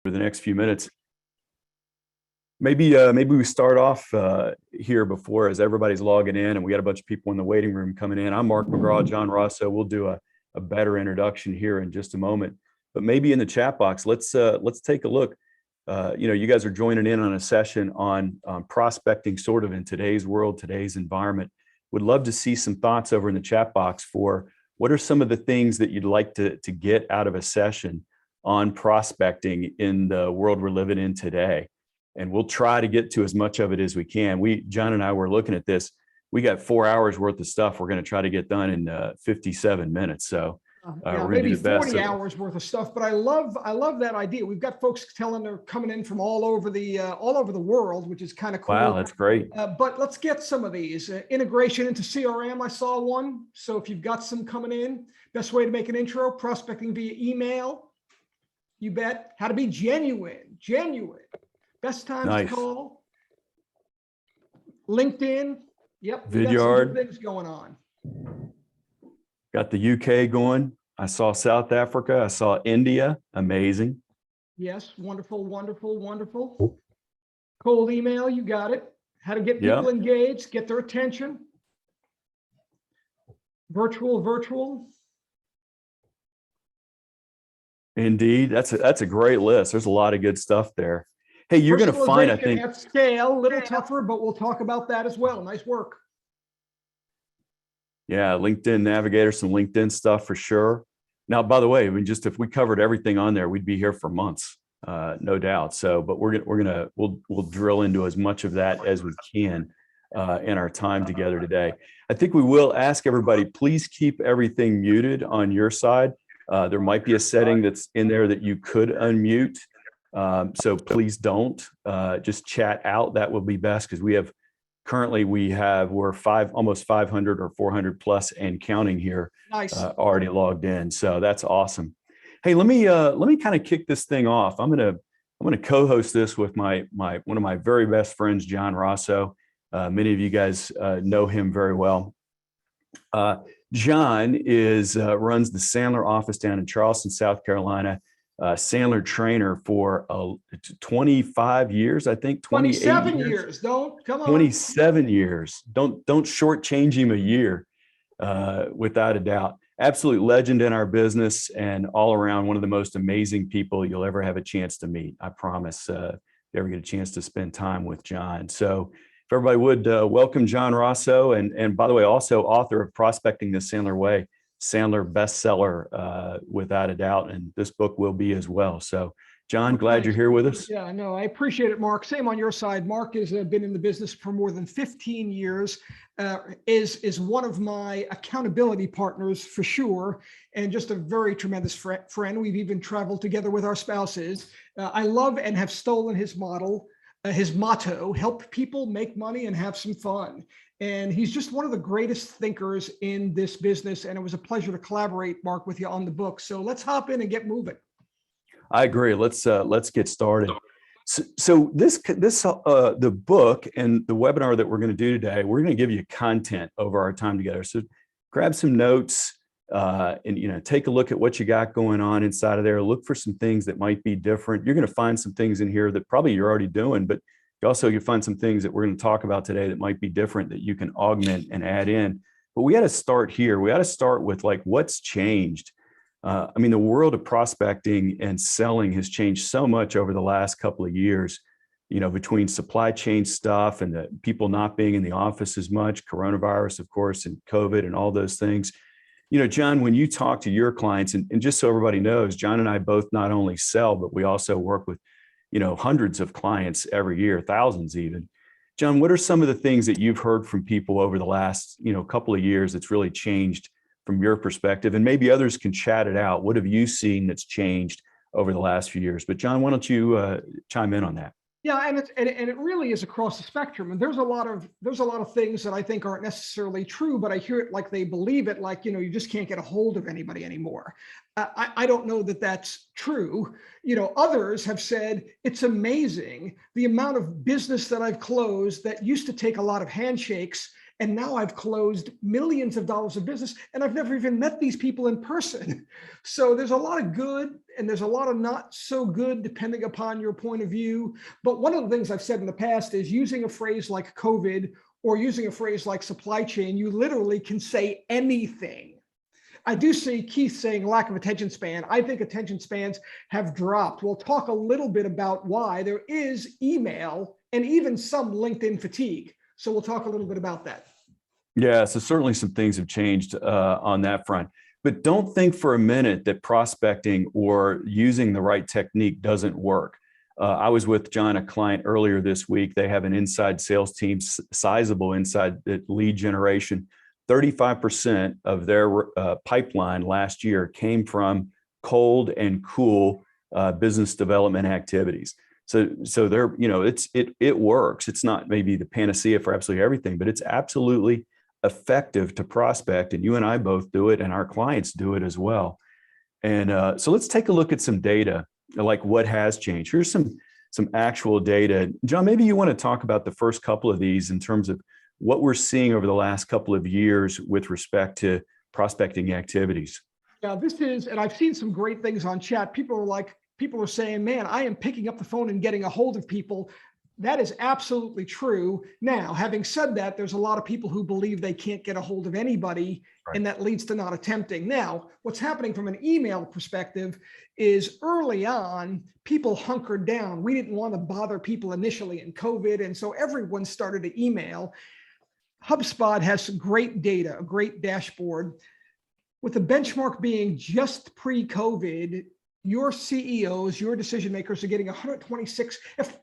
for the next few minutes. Maybe we start off here before as everybody's logging in, and we got a bunch of people in the waiting room coming in. I'm Mark McGraw, John Rosso. We'll do a better introduction here in just a moment. But maybe in the chat box, let's take a look. You guys are joining in on a session on prospecting, sort of in today's world, today's environment. Would love to see some thoughts over in the chat box for what are some of the things that you'd like to get out of a session on prospecting in the world we're living in today. And we'll try to get to as much of it as we can. John and I were looking at this. We got 4 hours worth of stuff we're going to try to get done in 57 minutes. So yeah, we're maybe do the best. 40 hours worth of stuff. But I love that idea. We've got folks they're coming in from all over the world, which is kind of cool. Wow, that's great. But let's get some of these. Integration into CRM, I saw one. So if you've got some coming in, best way to make an intro, prospecting via email. You bet. How to be genuine. Best times to call. LinkedIn. Yep. Vidyard. Things going on. Got the UK going. I saw South Africa. I saw India. Amazing. Yes. Wonderful. Cold email. You got it. How to get people engaged, get their attention. Virtual. Indeed. That's a great list. There's a lot of good stuff there. Hey, you're going to find, I think, at scale, a little tougher, but we'll talk about that as well. Nice work. Yeah, LinkedIn Navigator, some LinkedIn stuff for sure. Now, by the way, I mean, just if we covered everything on there, we'd be here for months, no doubt. So, but we'll drill into as much of that as we can in our time together today. I think we will ask everybody, please keep everything muted on your side. There might be a setting that's in there that you could unmute. So please don't just chat out. That will be best, because we're almost 500 or 400 plus and counting here. Nice. Already logged in. So that's awesome. Hey, let me kind of kick this thing off. I'm gonna co-host this with one of my very best friends, John Rosso. Many of you guys know him very well. John runs the Sandler office down in Charleston, South Carolina. Sandler trainer for 25 years, I think. 27 years. Don't come on. 27 years. Don't shortchange him a year, without a doubt. Absolute legend in our business, and all around one of the most amazing people you'll ever have a chance to meet. I promise. If you ever get a chance to spend time with John. So if everybody would welcome John Rosso, and by the way, also author of Prospecting the Sandler Way. Sandler bestseller, without a doubt, and this book will be as well. So, John, glad you're here with us. Yeah, no, I appreciate it, Mark. Same on your side. Mark has been in the business for more than 15 years, is one of my accountability partners for sure, and just a very tremendous friend. We've even traveled together with our spouses. I love and have stolen his motto, help people make money and have some fun. And he's just one of the greatest thinkers in this business. And it was a pleasure to collaborate, Mark, with you on the book. So let's hop in and get moving. I agree. Let's get started. So the book and the webinar that we're going to do today, we're going to give you content over our time together. So grab some notes and take a look at what you got going on inside of there. Look for some things that might be different. You're going to find some things in here that probably you're already doing, but you find some things that we're going to talk about today that might be different that you can augment and add in. But we got to start here. We got to start with what's changed. I mean, the world of prospecting and selling has changed so much over the last couple of years, between supply chain stuff and the people not being in the office as much, coronavirus, of course, and COVID and all those things. John, when you talk to your clients, and just so everybody knows, John and I both not only sell, but we also work with hundreds of clients every year, thousands even. John, what are some of the things that you've heard from people over the last, couple of years that's really changed from your perspective? And maybe others can chat it out. What have you seen that's changed over the last few years? But John, why don't you chime in on that? Yeah, and it really is across the spectrum. And there's a lot of things that I think aren't necessarily true, but I hear it like they believe it, like, you just can't get a hold of anybody anymore. I don't know that that's true. Others have said it's amazing the amount of business that I've closed that used to take a lot of handshakes And now I've closed millions of dollars of business and I've never even met these people in person. So there's a lot of good and there's a lot of not so good depending upon your point of view. But one of the things I've said in the past is using a phrase like COVID or using a phrase like supply chain, you literally can say anything. I do see Keith saying lack of attention span. I think attention spans have dropped. We'll talk a little bit about why. There is email and even some LinkedIn fatigue. So we'll talk a little bit about that. Yeah, so certainly some things have changed on that front. But don't think for a minute that prospecting or using the right technique doesn't work. I was with John, a client earlier this week. They have an inside sales team, sizable inside lead generation. 35% of their pipeline last year came from cold and cool business development activities. So they're, it works. It's not maybe the panacea for absolutely everything, but it's absolutely effective to prospect. And you and I both do it, and our clients do it as well. And so let's take a look at some data, like what has changed. Here's some actual data. John, maybe you want to talk about the first couple of these in terms of what we're seeing over the last couple of years with respect to prospecting activities. Yeah, this is, and I've seen some great things on chat. People are saying, man, I am picking up the phone and getting a hold of people. That is absolutely true. Now, having said that, there's a lot of people who believe they can't get a hold of anybody, right, and that leads to not attempting. Now, what's happening from an email perspective is early on, people hunkered down. We didn't want to bother people initially in COVID, and so everyone started to email. HubSpot has some great data, a great dashboard, with the benchmark being just pre-COVID. Your CEOs, your decision makers are getting 126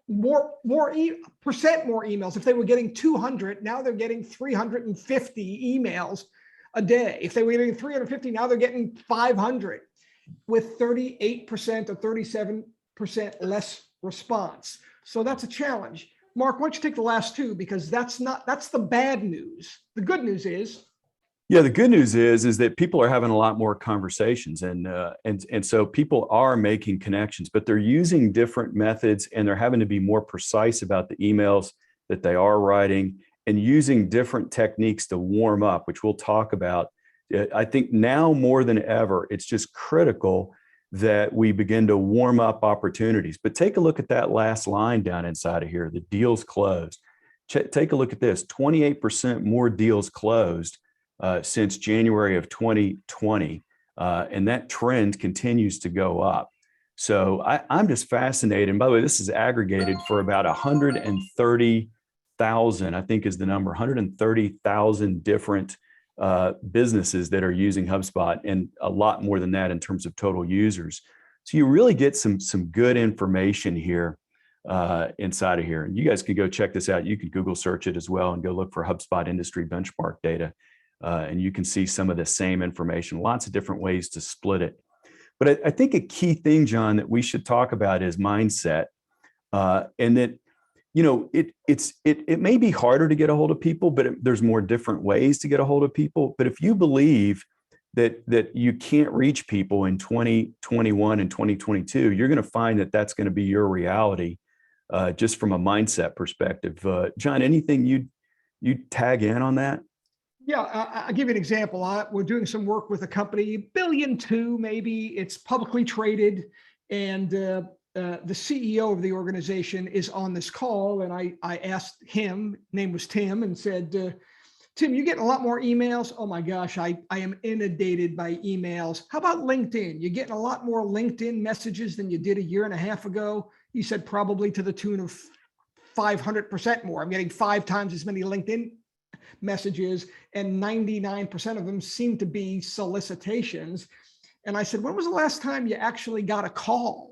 more emails. If they were getting 200, now they're getting 350 emails a day. If they were getting 350, now they're getting 500, with 38% or 37% less response. So that's a challenge. Mark, why don't you take the last two, because that's the bad news. The good news is, yeah, the good news is that people are having a lot more conversations, and so people are making connections, but they're using different methods, and they're having to be more precise about the emails that they are writing, and using different techniques to warm up, which we'll talk about. I think now more than ever, it's just critical that we begin to warm up opportunities. But take a look at that last line down inside of here, the deals closed. Take a look at this, 28% more deals closed since January of 2020, and that trend continues to go up. So I'm just fascinated. And by the way, this is aggregated for about 130,000, I think is the number, 130,000 different businesses that are using HubSpot, and a lot more than that in terms of total users. So you really get some good information here inside of here. And you guys can go check this out. You can Google search it as well and go look for HubSpot industry benchmark data. And you can see some of the same information, lots of different ways to split it. But I think a key thing, John, that we should talk about is mindset. And that, it may be harder to get a hold of people, but there's more different ways to get a hold of people. But if you believe that you can't reach people in 2021 and 2022, you're going to find that that's going to be your reality, just from a mindset perspective. John, anything you'd tag in on that? Yeah, I'll give you an example. We're doing some work with a company, $1.2 billion maybe. It's publicly traded, and the CEO of the organization is on this call. And I asked him, name was Tim, and said, Tim, you're getting a lot more emails. Oh my gosh, I am inundated by emails. How about LinkedIn? You're getting a lot more LinkedIn messages than you did a year and a half ago. He said probably to the tune of 500% more. I'm getting 5 times as many LinkedIn messages, and 99% of them seem to be solicitations. And I said, when was the last time you actually got a call?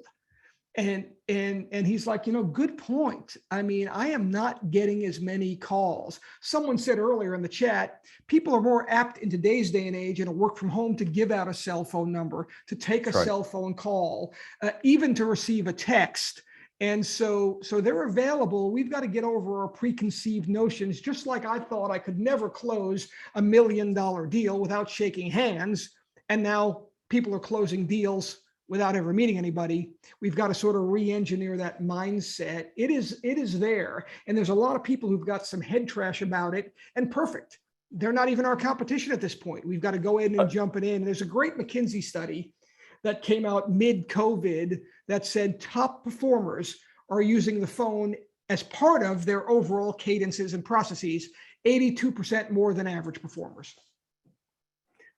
And he's like, good point. I mean, I am not getting as many calls. Someone said earlier in the chat, people are more apt in today's day and age in a work from home to give out a cell phone number, to take a cell phone call, even to receive a text. And so they're available. We've got to get over our preconceived notions. Just like I thought I could never close a $1 million deal without shaking hands. And now people are closing deals without ever meeting anybody. We've got to sort of re-engineer that mindset. It is there. And there's a lot of people who've got some head trash about it, and perfect. They're not even our competition at this point. We've got to go in and jump it in. There's a great McKinsey study that came out mid-COVID that said top performers are using the phone as part of their overall cadences and processes, 82% more than average performers.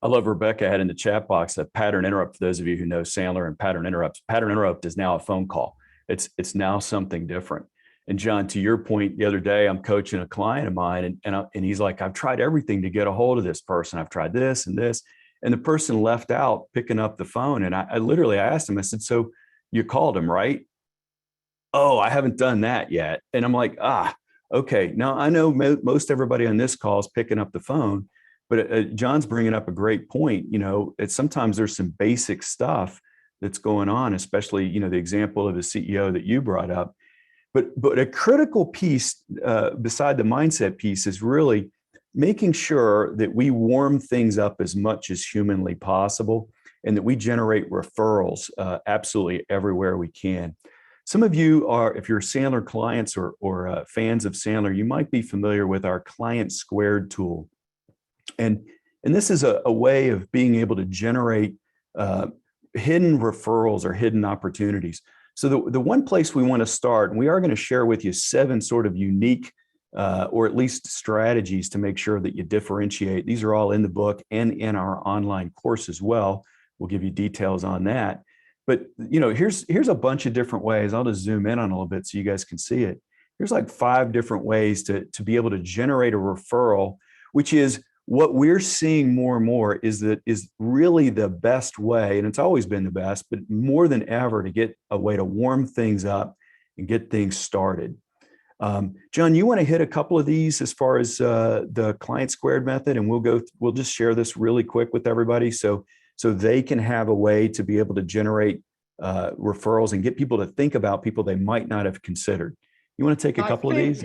I love Rebecca had in the chat box a pattern interrupt. For those of you who know Sandler and pattern interrupts, pattern interrupt is now a phone call. It's now something different. And John, to your point, the other day I'm coaching a client of mine, and he's like, I've tried everything to get a hold of this person. I've tried this and this, and the person left out picking up the phone. And I literally asked him. I said, "So you called him, right?" "Oh, I haven't done that yet." And I'm like, okay. Now I know most everybody on this call is picking up the phone. But John's bringing up a great point. It's sometimes there's some basic stuff that's going on, especially, the example of the CEO that you brought up. But a critical piece beside the mindset piece is really making sure that we warm things up as much as humanly possible and that we generate referrals absolutely everywhere we can. Some of you are, if you're Sandler clients or fans of Sandler, you might be familiar with our Client Squared tool. And this is a way of being able to generate hidden referrals or hidden opportunities. So the one place we want to start, and we are going to share with you 7 sort of unique or at least strategies to make sure that you differentiate. These are all in the book and in our online course as well. We'll give you details on that. But here's a bunch of different ways. I'll just zoom in on a little bit so you guys can see it. Here's like 5 different ways to be able to generate a referral, which is what we're seeing more and more is really the best way, and it's always been the best, but more than ever to get a way to warm things up and get things started. John, you want to hit a couple of these as far as the Client Squared method, and we'll just share this really quick with everybody so they can have a way to be able to generate referrals and get people to think about people they might not have considered. You want to take a couple of these?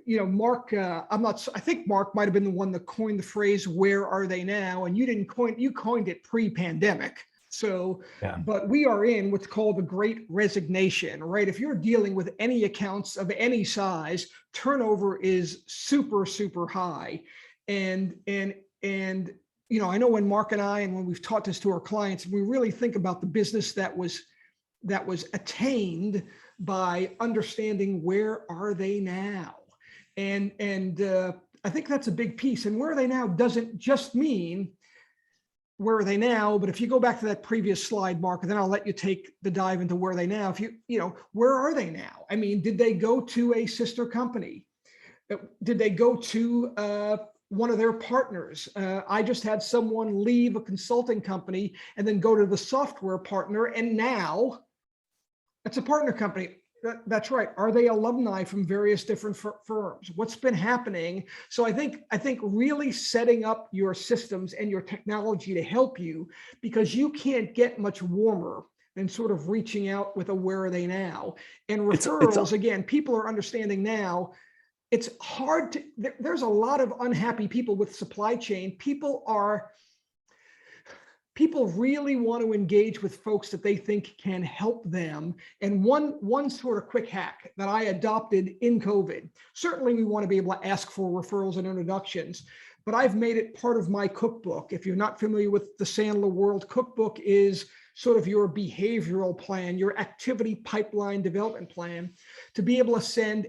Mark, I think Mark might've been the one that coined the phrase, "Where are they now?" And you coined it pre-pandemic. So, yeah. But we are in what's called the Great Resignation, right? If you're dealing with any accounts of any size, turnover is super, super high. And I know when Mark and I, and when we've taught this to our clients, we really think about the business that was attained by understanding where are they now. And I think that's a big piece. And where are they now doesn't just mean where are they now, but if you go back to that previous slide, Mark, and then I'll let you take the dive into where are they now. Where are they now? I mean, did they go to a sister company? Did they go to one of their partners? I just had someone leave a consulting company and then go to the software partner, and now it's a partner company. That's right. Are they alumni from various different firms? What's been happening? So I think really setting up your systems and your technology to help you, because you can't get much warmer than sort of reaching out with a where are they now? And referrals, again, people are understanding now. It's hard to, there's a lot of unhappy people with supply chain. People really want to engage with folks that they think can help them. And one sort of quick hack that I adopted in COVID, certainly we want to be able to ask for referrals and introductions, but I've made it part of my cookbook. If you're not familiar with the Sandler World Cookbook, is sort of your behavioral plan, your activity pipeline development plan, to be able to send,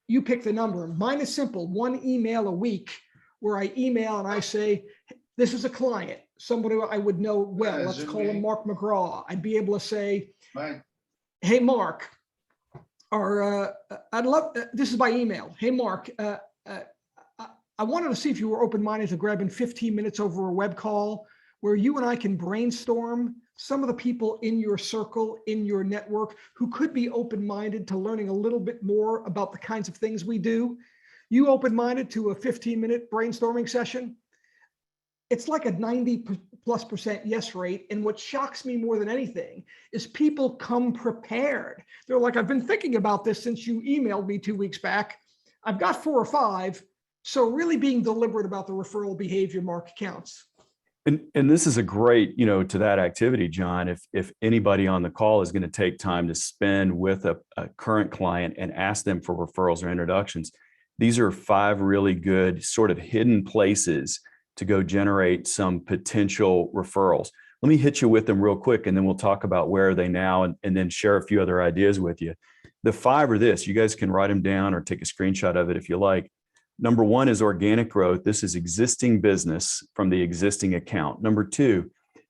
you pick the number. Mine is simple, 1 email a week where I email and I say, this is a client, somebody I would know well. Let's call him Mark McGraw. I'd be able to say, hey, Mark, or this is by email. Hey, Mark, I wanted to see if you were open-minded to grabbing 15 minutes over a web call where you and I can brainstorm some of the people in your circle, in your network, who could be open-minded to learning a little bit more about the kinds of things we do. You open-minded to a 15-minute brainstorming session? It's like a 90+% yes rate. And what shocks me more than anything is people come prepared. They're like, I've been thinking about this since you emailed me 2 weeks back. I've got 4 or 5. So really being deliberate about the referral behavior, Mark, counts. And this is a great, to that activity, John. If anybody on the call is going to take time to spend with a current client and ask them for referrals or introductions, these are 5 really good sort of hidden places to go generate some potential referrals. Let me hit you with them real quick, and then we'll talk about where are they now, and then share a few other ideas with you. The 5 are this. You guys can write them down or take a screenshot of it if you like. Number 1 is organic growth. This is existing business from the existing account. Number 2,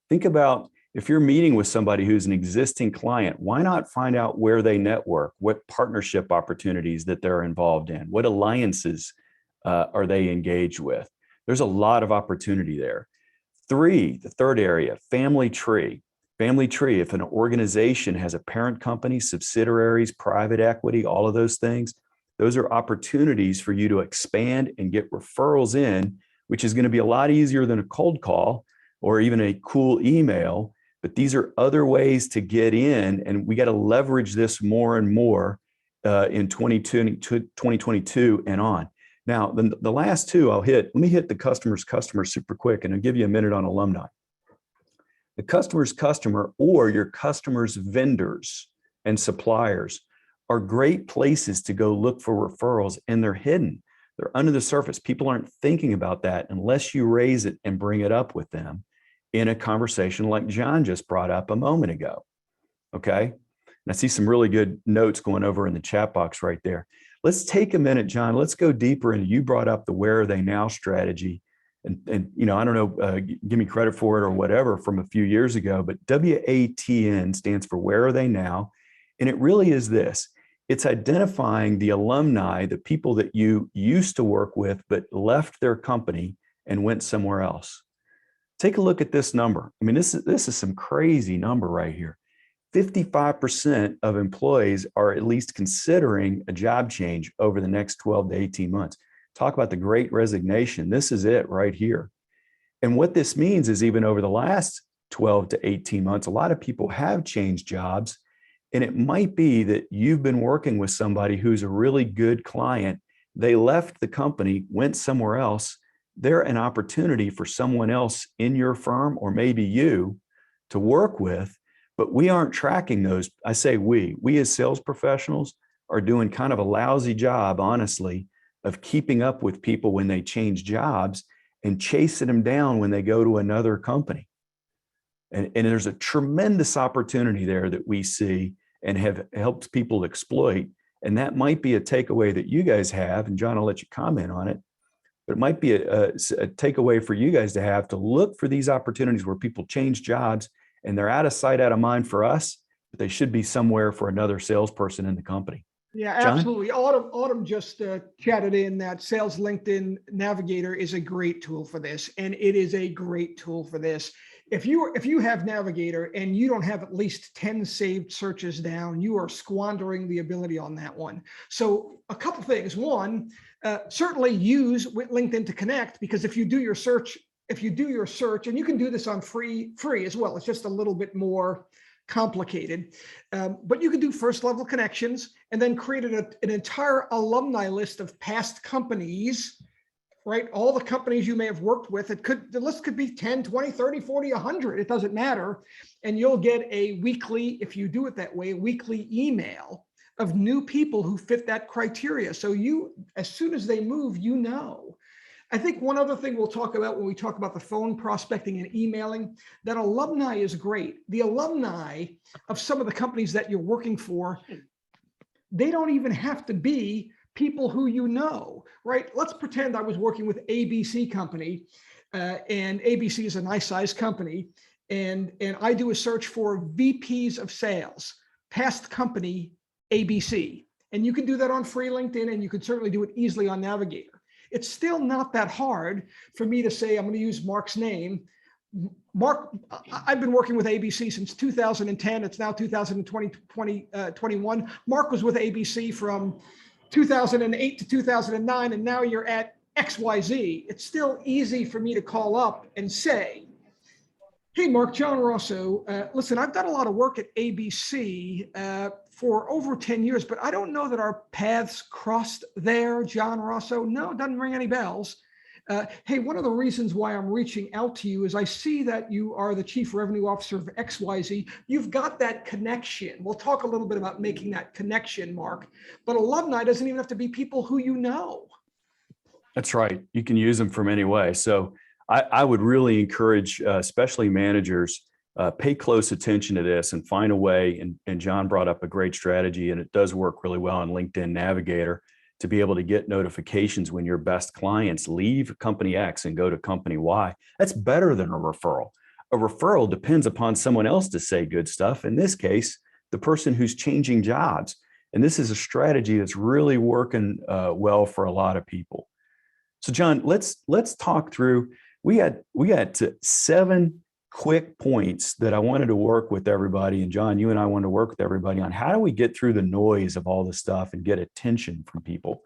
think about if you're meeting with somebody who's an existing client, why not find out where they network, what partnership opportunities that they're involved in, what alliances are they engaged with? There's a lot of opportunity there. 3, the third area, family tree. Family tree, if an organization has a parent company, subsidiaries, private equity, all of those things, those are opportunities for you to expand and get referrals in, which is going to be a lot easier than a cold call or even a cool email. But these are other ways to get in, and we got to leverage this more and more in 2022 and on. Now, the last 2 I'll hit. Let me hit the customer's customer super quick, and I'll give you a minute on alumni. The customer's customer or your customer's vendors and suppliers are great places to go look for referrals, and they're hidden. They're under the surface. People aren't thinking about that unless you raise it and bring it up with them in a conversation like John just brought up a moment ago. Okay. And I see some really good notes going over in the chat box right there. Let's take a minute, John. Let's go deeper into, you brought up the where are they now strategy. And I don't know, give me credit for it or whatever from a few years ago, but WATN stands for where are they now? And it really is this. It's identifying the alumni, the people that you used to work with, but left their company and went somewhere else. Take a look at this number. I mean, this is some crazy number right here. 55% of employees are at least considering a job change over the next 12 to 18 months. Talk about the great resignation. This is it right here. And what this means is even over the last 12 to 18 months, a lot of people have changed jobs. And it might be that you've been working with somebody who's a really good client. They left the company, went somewhere else. They're an opportunity for someone else in your firm or maybe you to work with, but we aren't tracking those. I say we as sales professionals are doing kind of a lousy job, honestly, of keeping up with people when they change jobs and chasing them down when they go to another company. And there's a tremendous opportunity there that we see and have helped people exploit. And that might be a takeaway that you guys have. And John, I'll let you comment on it. But it might be a takeaway for you guys to have to look for these opportunities where people change jobs and they're out of sight, out of mind for us, but they should be somewhere for another salesperson in the company. Yeah, John? absolutely. Autumn just chatted in that Sales LinkedIn Navigator is a great tool for this, and it is a great tool for this. If you have Navigator and you don't have at least 10 saved searches down, you are squandering the ability on that one. So a couple things. One, certainly use LinkedIn to connect, because if you do your search, and you can do this on free as well, it's just a little bit more complicated, but you can do first level connections and then create an entire alumni list of past companies, right? All the companies you may have worked with. The list could be 10, 20, 30, 40, 100. It doesn't matter. And you'll get a weekly, if you do it that way, weekly email of new people who fit that criteria. So as soon as they move, I think one other thing we'll talk about when we talk about the phone prospecting and emailing, that alumni is great. The alumni of some of the companies that you're working for, they don't even have to be people who you know, right? Let's pretend I was working with ABC company, and ABC is a nice sized company, and I do a search for VPs of sales, past company ABC. And you can do that on free LinkedIn, and you can certainly do it easily on Navigator. It's still not that hard for me to say, I'm going to use Mark's name. Mark, I've been working with ABC since 2010. It's now 2021. Mark was with ABC from 2008 to 2009, and now you're at XYZ. It's still easy for me to call up and say, hey, Mark, John Rosso, listen, I've done a lot of work at ABC for over 10 years, but I don't know that our paths crossed there, John Rosso. No, it doesn't ring any bells. Hey, one of the reasons why I'm reaching out to you is I see that you are the Chief Revenue Officer of XYZ. You've got that connection. We'll talk a little bit about making that connection, Mark, but alumni doesn't even have to be people who you know. That's right. You can use them from any way. So I would really encourage, especially managers, pay close attention to this and find a way. And John brought up a great strategy, and it does work really well on LinkedIn Navigator to be able to get notifications when your best clients leave company X and go to company Y. That's better than a referral. A referral depends upon someone else to say good stuff. In this case, the person who's changing jobs. And this is a strategy that's really working well for a lot of people. So, John, let's talk through. We had 7 quick points that I wanted to work with everybody. And John, you and I wanted to work with everybody on how do we get through the noise of all this stuff and get attention from people.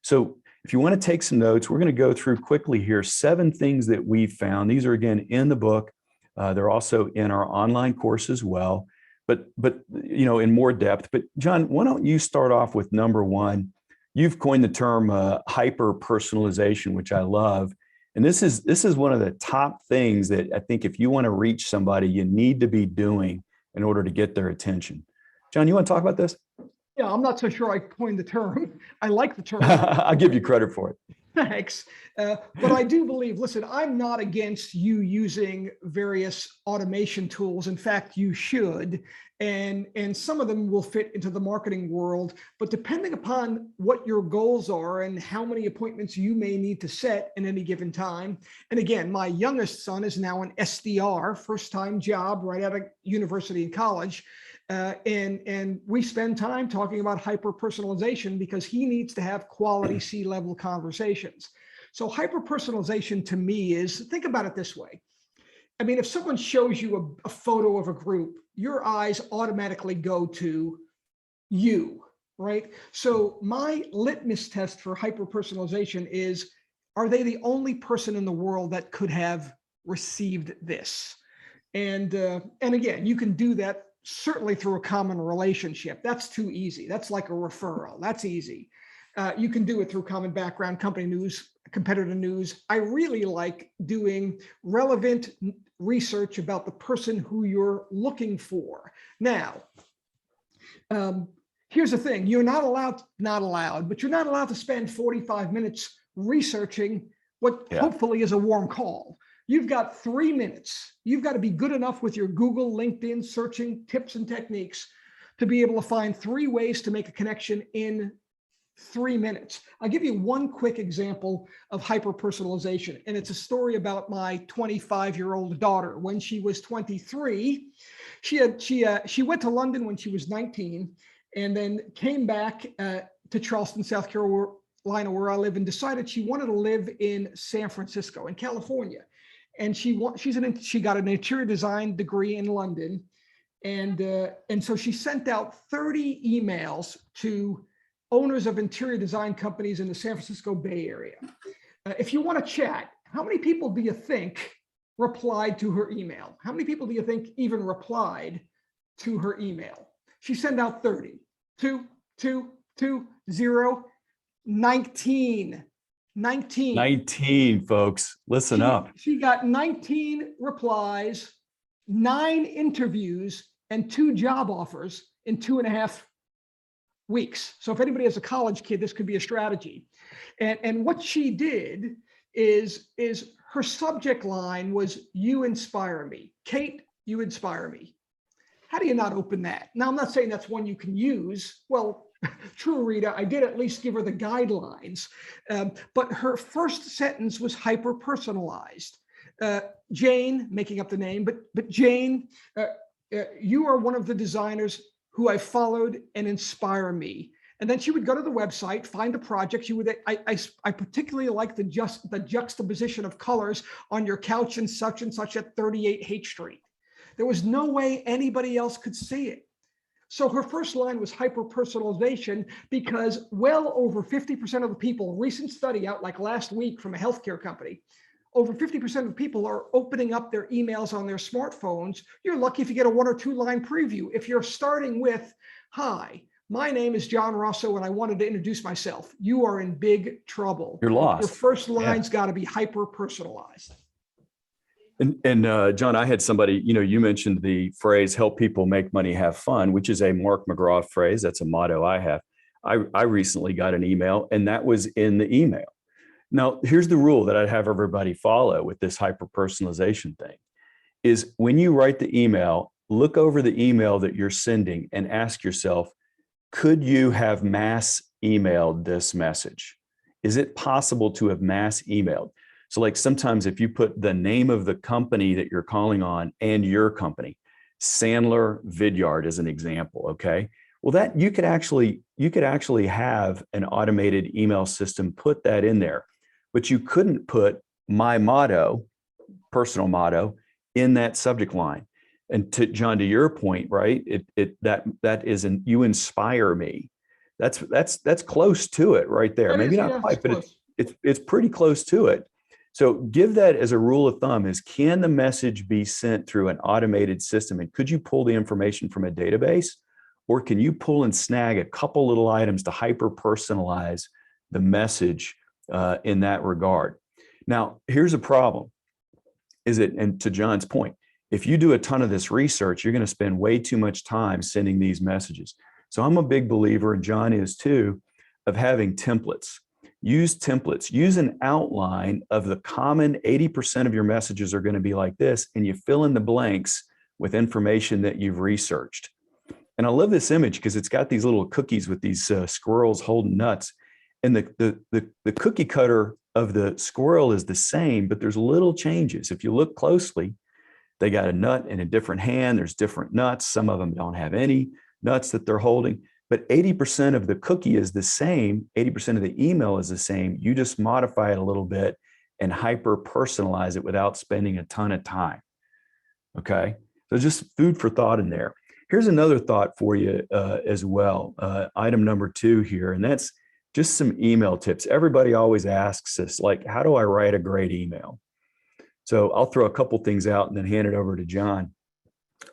So if you want to take some notes, we're going to go through quickly here 7 things that we've found. These are, again, in the book. They're also in our online course as well, but in more depth. But John, why don't you start off with number 1? You've coined the term hyper personalization, which I love. And this is one of the top things that I think if you want to reach somebody, you need to be doing in order to get their attention. John, you want to talk about this? Yeah, I'm not so sure I coined the term. I like the term. I'll give you credit for it. Thanks. But I do believe, listen, I'm not against you using various automation tools. In fact, you should. And some of them will fit into the marketing world. But depending upon what your goals are and how many appointments you may need to set in any given time. And again, my youngest son is now an SDR, first-time job right out of university and college. And we spend time talking about hyper-personalization because he needs to have quality C-level conversations. So hyper-personalization to me is, think about it this way. I mean, if someone shows you a photo of a group, your eyes automatically go to you, right? So my litmus test for hyper-personalization is, are they the only person in the world that could have received this? And again, you can do that certainly through a common relationship. That's too easy. That's like a referral. That's easy. You can do it through common background, company news, competitor news. I really like doing relevant research about the person who you're looking for. Now, here's the thing. You're not allowed, but you're not allowed to spend 45 minutes researching what hopefully is a warm call. You've got 3 minutes. You've got to be good enough with your Google, LinkedIn searching tips and techniques to be able to find 3 ways to make a connection in 3 minutes. I'll give you one quick example of hyper-personalization, and it's a story about my 25-year-old daughter. When she was 23, she went to London when she was 19, and then came back to Charleston, South Carolina, where I live, and decided she wanted to live in San Francisco, in California. And she got an interior design degree in London, and so she sent out 30 emails to owners of interior design companies in the San Francisco Bay Area. If you want to chat, how many people do you think replied to her email? How many people do you think even replied to her email? She sent out 30. 2, 2, 2, 0, 19. 19, folks. Listen up. She got 19 replies, 9 interviews, and 2 job offers in 2.5 weeks. So if anybody has a college kid, this could be a strategy. And what she did is her subject line was, "You inspire me." Kate, you inspire me. How do you not open that? Now, I'm not saying that's one you can use. Well, true, Rita, I did at least give her the guidelines. But her first sentence was hyper-personalized. Jane, making up the name, but Jane, you are one of the designers who I followed and inspire me. And then she would go to the website, find a project. I particularly like the juxtaposition of colors on your couch and such at 38 H Street. There was no way anybody else could see it. So her first line was hyper-personalization, because well over 50% of the people, recent study out like last week from a healthcare company, over 50% of people are opening up their emails on their smartphones. You're lucky if you get a 1 or 2 line preview. If you're starting with, "Hi, My name is John Russo, and I wanted to introduce myself. You are in big trouble. You're Your lost. first Yeah. line's got to be hyper personalized. And John, I had somebody, you mentioned the phrase "help people make money, have fun," which is a Mark McGraw phrase. That's a motto I have. I recently got an email, and that was in the email. Now, here's the rule that I'd have everybody follow with this hyper personalization thing: is when you write the email, look over the email that you're sending and ask yourself, could you have mass emailed this message? Is it possible to have mass emailed? So like sometimes if you put the name of the company that you're calling on and your company, Sandler Vidyard as an example, okay? Well, that you could actually have an automated email system put that in there, but you couldn't put my motto, personal motto, in that subject line. And to John, to your point, right? That is you inspire me. That's close to it right there. That Maybe is, not yeah, quite, it's but close. it's pretty close to it. So give that as a rule of thumb: is can the message be sent through an automated system? And could you pull the information from a database? Or can you pull and snag a couple little items to hyper personalize the message in that regard? Now, here's a problem. And to John's point, if you do a ton of this research, you're going to spend way too much time sending these messages. So I'm a big believer, and John is too, of having templates. Use templates. Use an outline of the common 80% of your messages are going to be like this, and you fill in the blanks with information that you've researched. And I love this image because it's got these little cookies with these squirrels holding nuts. And the cookie cutter of the squirrel is the same, but there's little changes. If you look closely, they got a nut in a different hand. There's different nuts. Some of them don't have any nuts that they're holding, but 80% of the cookie is the same. 80% of the email is the same. You just modify it a little bit and hyper personalize it without spending a ton of time. Okay. So just food for thought in there. Here's another thought for you as well. Item number 2 here, and that's just some email tips. Everybody always asks us, like, how do I write a great email? So I'll throw a couple things out and then hand it over to John.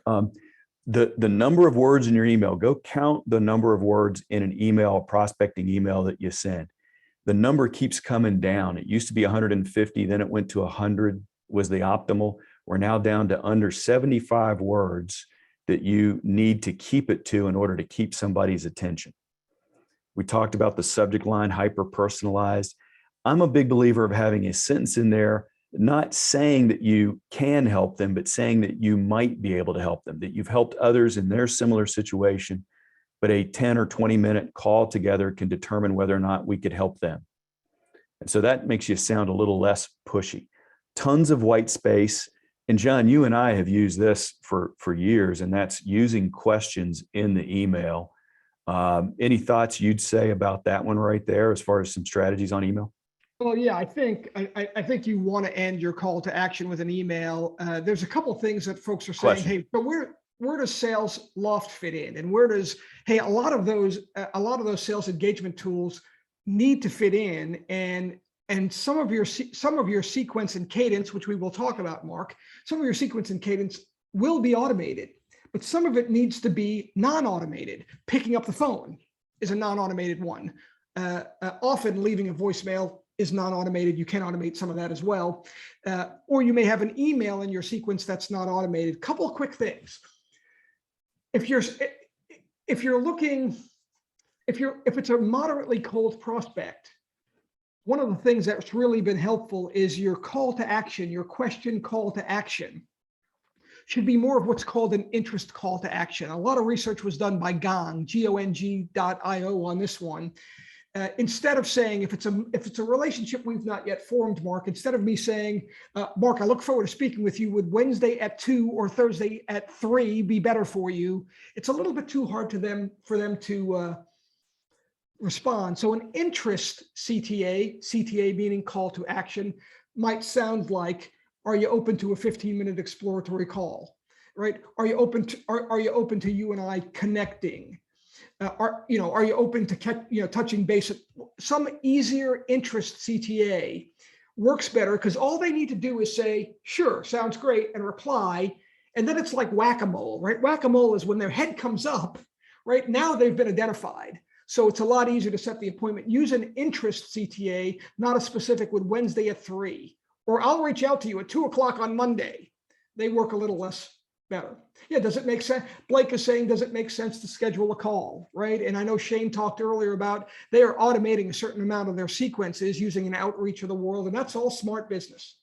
The number of words in your email, go count the number of words in an email, a prospecting email that you send. The number keeps coming down. It used to be 150, then it went to 100 was the optimal. We're now down to under 75 words that you need to keep it to in order to keep somebody's attention. We talked about the subject line, hyper personalized. I'm a big believer of having a sentence in there, not saying that you can help them, but saying that you might be able to help them, that you've helped others in their similar situation, but a 10 or 20-minute call together can determine whether or not we could help them. And so that makes you sound a little less pushy. Tons of white space. And John, you and I have used this for years, and that's using questions in the email. Any thoughts you'd say about that one right there as far as some strategies on email? Well, yeah, I think you want to end your call to action with an email. There's a couple of things that folks are saying. Question. Hey, but where does Sales Loft fit in, and where does a lot of those sales engagement tools need to fit in, and some of your sequence and cadence, which we will talk about, Mark. Some of your sequence and cadence will be automated, but some of it needs to be non-automated. Picking up the phone is a non-automated one. Often leaving a voicemail is non-automated. You can automate some of that as well. Or you may have an email in your sequence that's not automated. Couple of quick things. If it's a moderately cold prospect, one of the things that's really been helpful is your call to action, your question call to action should be more of what's called an interest call to action. A lot of research was done by Gong.io on this one. Instead of saying, if it's a relationship we've not yet formed, Mark, instead of me saying, Mark, I look forward to speaking with you, would Wednesday at 2 or Thursday at 3 be better for you? It's a little bit too hard for them to respond. So an interest CTA meaning call to action, might sound like, are you open to a 15-minute exploratory call, right? Are you open to you and I connecting? Are you open to touching base? Some easier interest CTA works better because all they need to do is say, sure, sounds great, and reply. And then it's like whack-a-mole, right? Whack-a-mole is when their head comes up, right? Now they've been identified. So it's a lot easier to set the appointment. Use an interest CTA, not a specific with Wednesday at 3, or I'll reach out to you at 2 o'clock on Monday. They work a little less better. Yeah, does it make sense? Blake is saying, does it make sense to schedule a call, right? And I know Shane talked earlier about they are automating a certain amount of their sequences using an outreach of the world, and that's all smart business.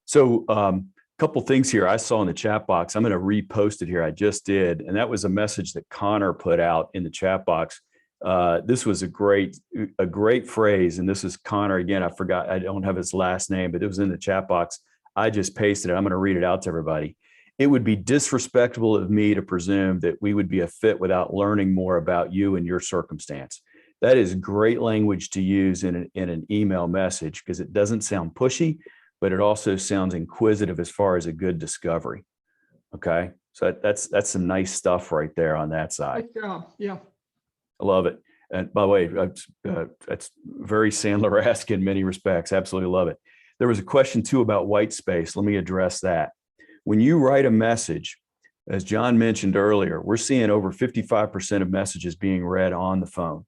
So a couple things here I saw in the chat box. I'm going to repost it here. I just did. And that was a message that Connor put out in the chat box. This was a great phrase. And this is Connor again. I forgot, I don't have his last name, but it was in the chat box. I just pasted it. I'm going to read it out to everybody. It would be disrespectful of me to presume that we would be a fit without learning more about you and your circumstance. That is great language to use in an email message because it doesn't sound pushy, but it also sounds inquisitive as far as a good discovery. Okay. So that's some nice stuff right there on that side. Yeah. I love it. And by the way, that's very Sandler-esque in many respects. Absolutely love it. There was a question too about white space. Let me address that. When you write a message, as John mentioned earlier, we're seeing over 55% of messages being read on the phone.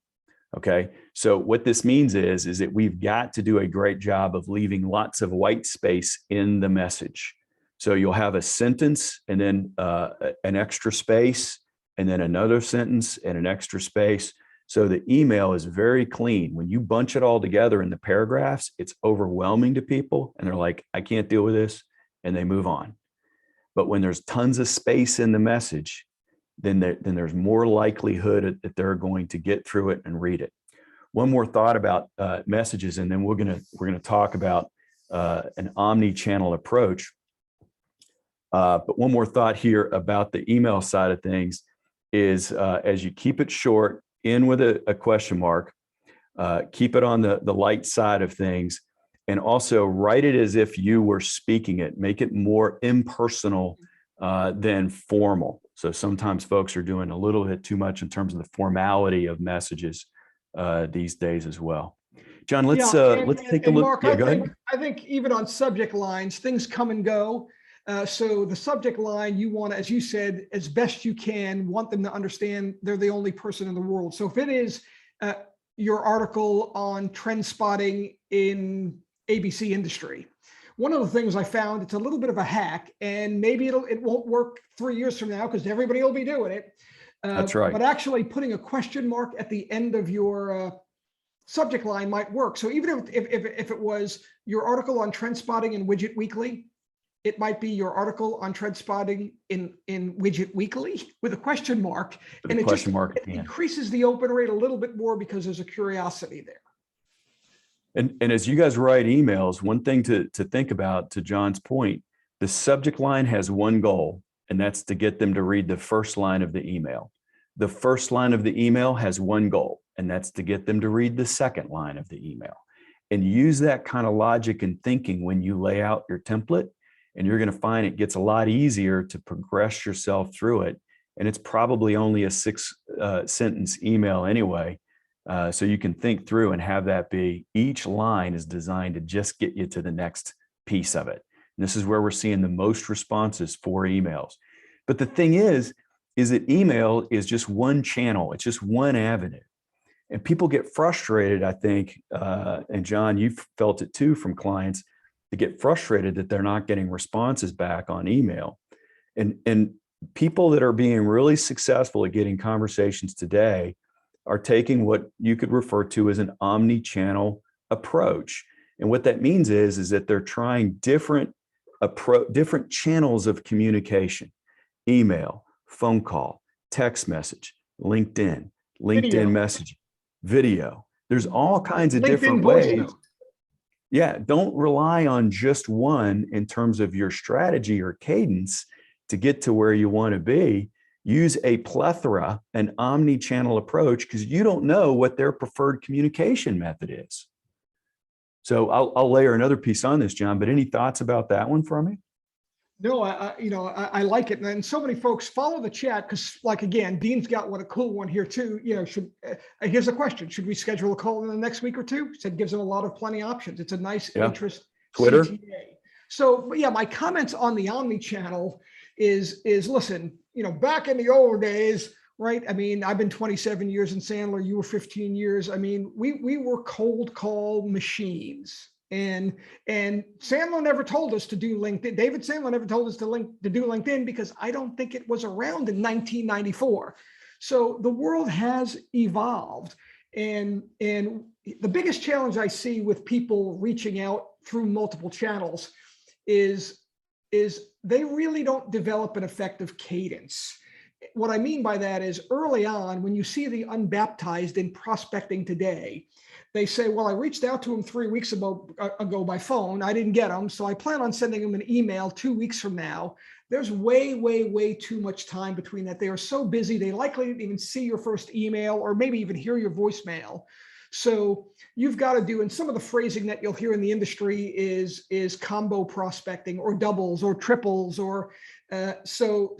Okay. So what this means is that we've got to do a great job of leaving lots of white space in the message. So you'll have a sentence and then an extra space and then another sentence and an extra space. So the email is very clean. When you bunch it all together in the paragraphs, it's overwhelming to people and they're like, I can't deal with this. And they move on. But when there's tons of space in the message, then there's more likelihood that they're going to get through it and read it. One more thought about messages, and then we're gonna talk about an omni-channel approach. But one more thought here about the email side of things is as you keep it short, in with a question mark, keep it on the light side of things, and also write it as if you were speaking it. Make it more impersonal than formal. So sometimes folks are doing a little bit too much in terms of the formality of messages these days as well. John, let's take a look. Mark, Yeah, go ahead. I think even on subject lines, things come and go. So the subject line, you want to, as you said, as best you can, want them to understand they're the only person in the world. So if it is your article on trend spotting in ABC industry, one of the things I found, it's a little bit of a hack, and maybe it won't work 3 years from now because everybody will be doing it. That's right. But actually putting a question mark at the end of your subject line might work. So even if it was your article on trend spotting in Widget Weekly, it might be your article on trend spotting in Widget Weekly with a question mark. And it increases the open rate a little bit more because there's a curiosity there. And as you guys write emails, one thing to think about, to John's point, the subject line has one goal, and that's to get them to read the first line of the email. The first line of the email has one goal, and that's to get them to read the second line of the email. And use that kind of logic and thinking when you lay out your template, and you're going to find it gets a lot easier to progress yourself through it. And it's probably only a 6-sentence email anyway. So you can think through and have that be, each line is designed to just get you to the next piece of it. And this is where we're seeing the most responses for emails. But the thing is that email is just one channel. It's just one avenue. And people get frustrated, I think, and John, you've felt it too from clients, they get frustrated that they're not getting responses back on email. And people that are being really successful at getting conversations today are taking what you could refer to as an omni-channel approach. And what that means is that they're trying different channels of communication: email, phone call, text message, LinkedIn messaging, video. There's all kinds of different ways. Yeah, don't rely on just one in terms of your strategy or cadence to get to where you want to be. Use a plethora, an omni-channel approach, because you don't know what their preferred communication method is. So I'll layer another piece on this, John, but any thoughts about that one for me? No, I like it. And so many folks follow the chat because, like, again, Dean's got a cool one here too. Here's a question: should we schedule a call in the next week or two? So it gives them a lot of plenty options. It's a nice interest. Twitter. CTA. So, but yeah, my comments on the omni-channel is listen, back in the old days, right? I mean, I've been 27 years in Sandler, you were 15 years. I mean, we were cold call machines. And Sandler never told us to do LinkedIn. David Sandler never told us to do LinkedIn because I don't think it was around in 1994. So the world has evolved. And the biggest challenge I see with people reaching out through multiple channels is they really don't develop an effective cadence. What I mean by that is early on, when you see the unbaptized in prospecting today, they say, well, I reached out to him 3 weeks ago by phone. I didn't get him. So I plan on sending him an email 2 weeks from now. There's way too much time between that. They are so busy. They likely didn't even see your first email or maybe even hear your voicemail. So you've got to do, and some of the phrasing that you'll hear in the industry is combo prospecting or doubles or triples or so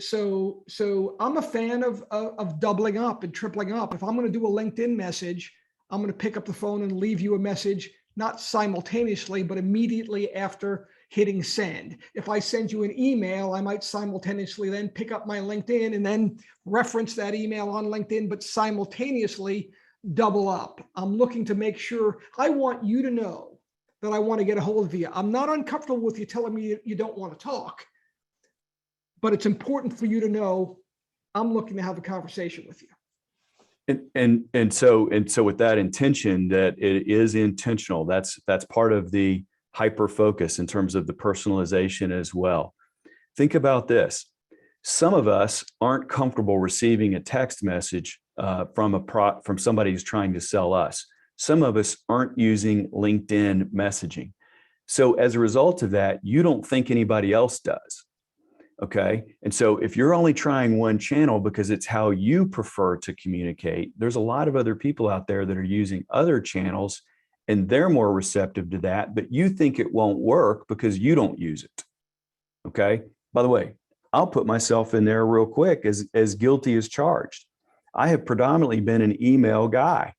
I'm a fan of doubling up and tripling up. If I'm going to do a LinkedIn message, I'm going to pick up the phone and leave you a message, not simultaneously, but immediately after hitting send. If I send you an email, I might simultaneously then pick up my LinkedIn and then reference that email on LinkedIn, but simultaneously double up. I'm looking to make sure, I want you to know that I want to get a hold of you. I'm not uncomfortable with you telling me you don't want to talk, but it's important for you to know I'm looking to have a conversation with you. And so with that intention, that it is intentional, that's part of the hyper focus in terms of the personalization as well. Think about this. Some of us aren't comfortable receiving a text message from somebody who's trying to sell us. Some of us aren't using LinkedIn messaging. So as a result of that, you don't think anybody else does. Okay. And so if you're only trying one channel because it's how you prefer to communicate, there's a lot of other people out there that are using other channels and they're more receptive to that, but you think it won't work because you don't use it. Okay. By the way, I'll put myself in there real quick as guilty as charged. I have predominantly been an email guy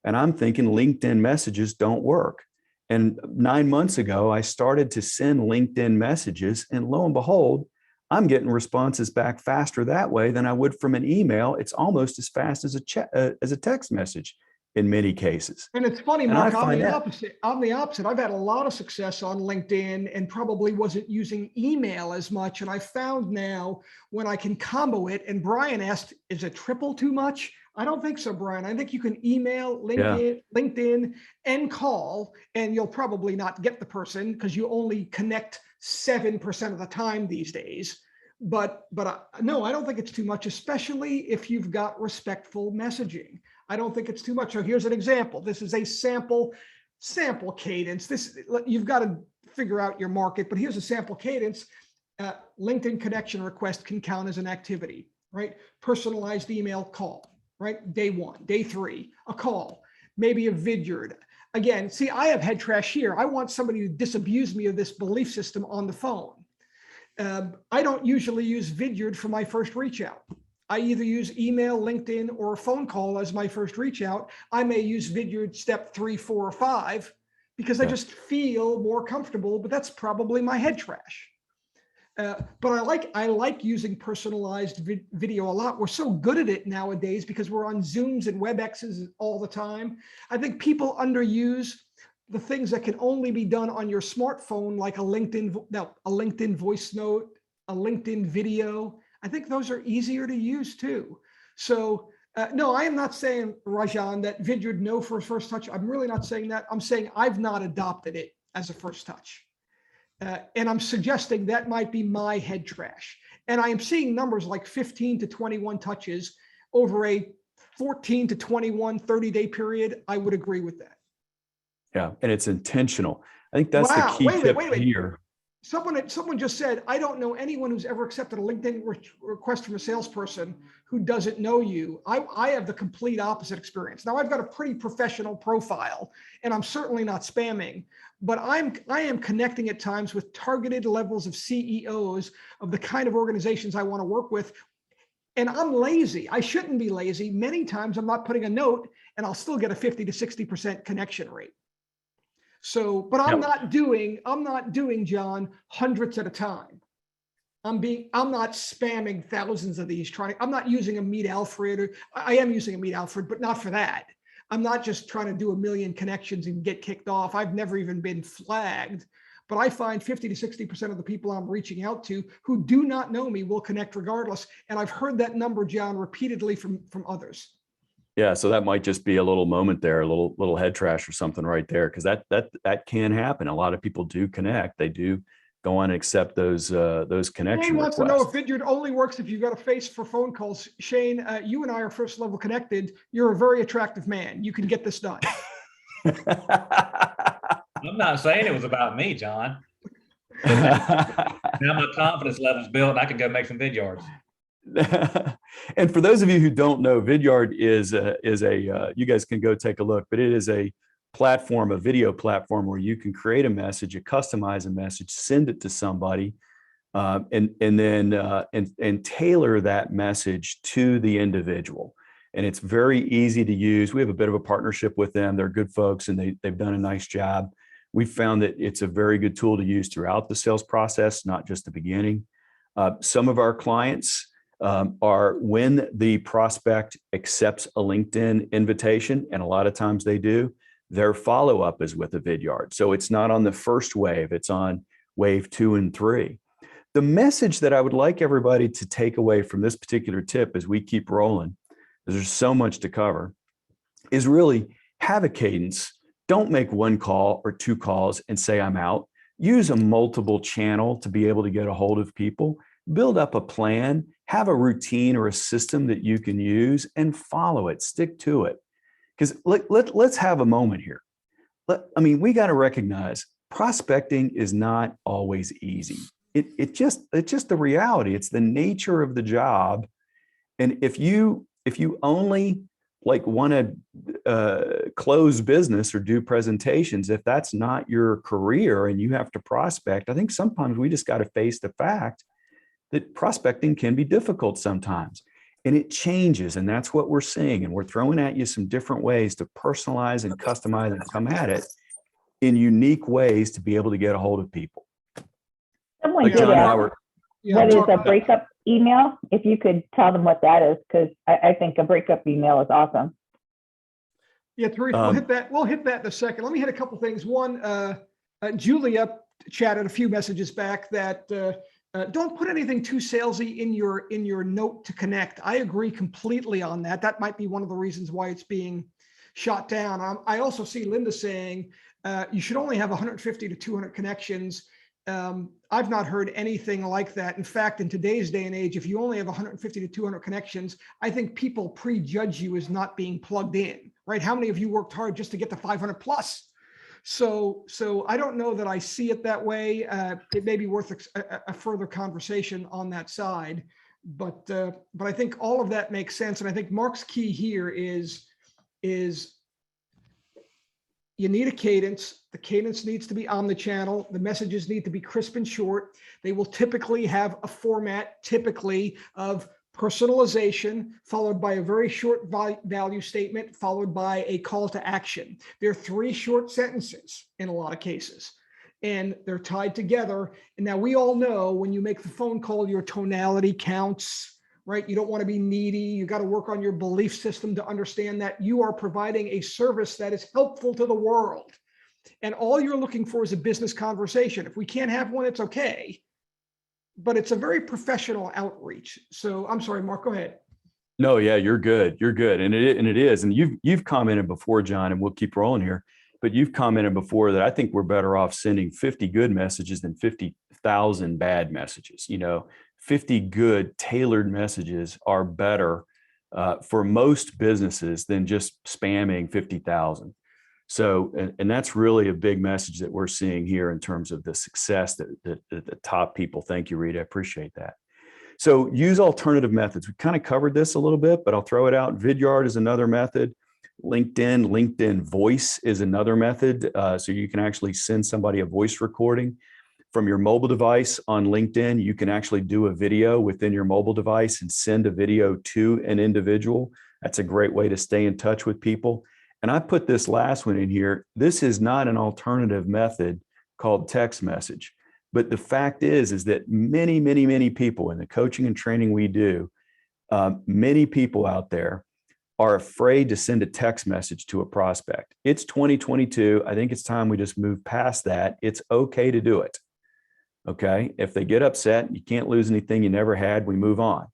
and I'm thinking LinkedIn messages don't work. And 9 months ago, I started to send LinkedIn messages and lo and behold, I'm getting responses back faster that way than I would from an email. It's almost as fast as a text message in many cases. And it's funny, Mark, I'm the opposite. I've had a lot of success on LinkedIn and probably wasn't using email as much. And I found now when I can combo it, and Brian asked, is a triple too much? I don't think so, Brian. I think you can email, LinkedIn and call, and you'll probably not get the person because you only connect 7% of the time these days. But no, I don't think it's too much, especially if you've got respectful messaging. I don't think it's too much. So here's an example. This is a sample cadence. You've got to figure out your market, but here's a sample cadence. LinkedIn connection request can count as an activity, right? Personalized email call, right? Day 1, day 3, a call, maybe a vidyard. Again, see, I have head trash here. I want somebody to disabuse me of this belief system on the phone. I don't usually use vidyard for my first reach out. I either use email, LinkedIn, or a phone call as my first reach out. I may use vidyard step 3, 4, or 5 because I just feel more comfortable, but that's probably my head trash. But I like using personalized video a lot. We're so good at it nowadays because we're on Zooms and WebExes all the time. I think people underuse the things that can only be done on your smartphone, like a LinkedIn voice note, a LinkedIn video. I think those are easier to use too. So no, I am not saying, Rajan, that vidyard no for first touch. I'm really not saying that. I'm saying I've not adopted it as a first touch. And I'm suggesting that might be my head trash. And I am seeing numbers like 15 to 21 touches over a 14 to 21 30-day period. I would agree with that. Yeah, and it's intentional. I think that's the key tip here. Someone just said, I don't know anyone who's ever accepted a LinkedIn request from a salesperson who doesn't know you. I have the complete opposite experience. Now I've got a pretty professional profile and I'm certainly not spamming, but I am connecting at times with targeted levels of CEOs of the kind of organizations I want to work with. And I'm lazy. I shouldn't be lazy. Many times I'm not putting a note and I'll still get a 50 to 60% connection rate. So, but I'm not doing, John, hundreds at a time. I'm not spamming thousands of these I'm not using a Meet Alfred, or I am using a Meet Alfred, but not for that. I'm not just trying to do a million connections and get kicked off. I've never even been flagged, but I find 50 to 60% of the people I'm reaching out to who do not know me will connect regardless. And I've heard that number, John, repeatedly from others. Yeah, so that might just be a little moment there, a little head trash or something right there, because that can happen. A lot of people do connect. They do go on and accept those connection Shane wants to know if requests. Vidyard only works if you've got a face for phone calls. Shane, you and I are first level connected. You're a very attractive man. You can get this done. I'm not saying it was about me, John. Now my confidence level's built and I can go make some Vidyards. And for those of you who don't know, Vidyard is a you guys can go take a look, but it is a platform, a video platform where you can create a message, you customize a message, send it to somebody, and then tailor that message to the individual. And it's very easy to use. We have a bit of a partnership with them. They're good folks, and they've done a nice job. We found that it's a very good tool to use throughout the sales process, not just the beginning. Some of our clients are when the prospect accepts a LinkedIn invitation, and a lot of times they do, their follow-up is with a Vidyard. So it's not on the first wave, it's on wave 2 and 3. The message that I would like everybody to take away from this particular tip as we keep rolling, because there's so much to cover, is really have a cadence. Don't make one call or 2 calls and say I'm out. Use a multiple channel to be able to get a hold of people. Build up a plan, have a routine or a system that you can use and follow it, stick to it. Because let's have a moment here. We got to recognize prospecting is not always easy. It's just the reality. It's the nature of the job. And if you only want to close business or do presentations, if that's not your career and you have to prospect, I think sometimes we just got to face the fact that prospecting can be difficult sometimes, and it changes. And that's what we're seeing. And we're throwing at you some different ways to personalize and customize and come at it in unique ways to be able to get a hold of people. Someone Like did John and I ask were, what is a breakup email? If you could tell them what that is, because I think a breakup email is awesome. Yeah, Therese, we'll hit that. We'll hit that in a second. Let me hit a couple things. One, Julia chatted a few messages back that don't put anything too salesy in your note to connect. I agree completely on that. That might be one of the reasons why it's being shot down. I also see Linda saying you should only have 150 to 200 connections. I've not heard anything like that. In fact, in today's day and age, if you only have 150 to 200 connections, I think people prejudge you as not being plugged in, right? How many of you worked hard just to get to 500 plus? So I don't know that I see it that way. It may be worth a further conversation on that side, but I think all of that makes sense. And I think Mark's key here is you need a cadence. The cadence needs to be omnichannel. The messages need to be crisp and short. They will typically have a format, typically of personalization, followed by a very short value statement, followed by a call to action. They're 3 short sentences in a lot of cases, and they're tied together. And now we all know when you make the phone call, your tonality counts, right? You don't want to be needy. You got to work on your belief system to understand that you are providing a service that is helpful to the world. And all you're looking for is a business conversation. If we can't have one, it's okay. But it's a very professional outreach. So I'm sorry, Mark, go ahead. no, yeah, you're good. You're good. And it is. And you've commented before, John, and we'll keep rolling here, but you've commented before that I think we're better off sending 50 good messages than 50,000 bad messages. 50 good tailored messages are better for most businesses than just spamming 50,000. So, and that's really a big message that we're seeing here in terms of the success that the top people. Thank you, Rita. I appreciate that. So use alternative methods. We kind of covered this a little bit, but I'll throw it out. Vidyard is another method. LinkedIn voice is another method. So you can actually send somebody a voice recording from your mobile device on LinkedIn. You can actually do a video within your mobile device and send a video to an individual. That's a great way to stay in touch with people. And I put this last one in here. This is not an alternative method called text message. But the fact is that many, many, many people in the coaching and training we do, many people out there are afraid to send a text message to a prospect. It's 2022. I think it's time we just move past that. It's okay to do it. Okay. If they get upset, you can't lose anything you never had. We move on.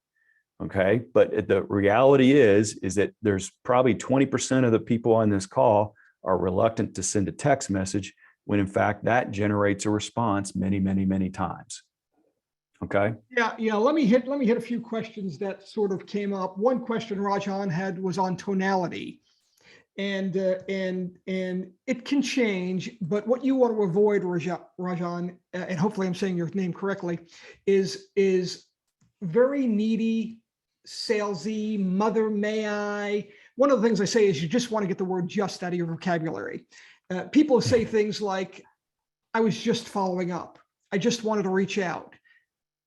Okay. But the reality is that there's probably 20% of the people on this call are reluctant to send a text message when in fact that generates a response many, many, many times. Okay. Yeah. Let me hit a few questions that sort of came up. One question Rajan had was on tonality, and it can change. But what you want to avoid, Rajan, and hopefully I'm saying your name correctly, is very needy, salesy, mother may I. One of the things I say is you just want to get the word "just" out of your vocabulary. People say things like, "I was just following up. I just wanted to reach out."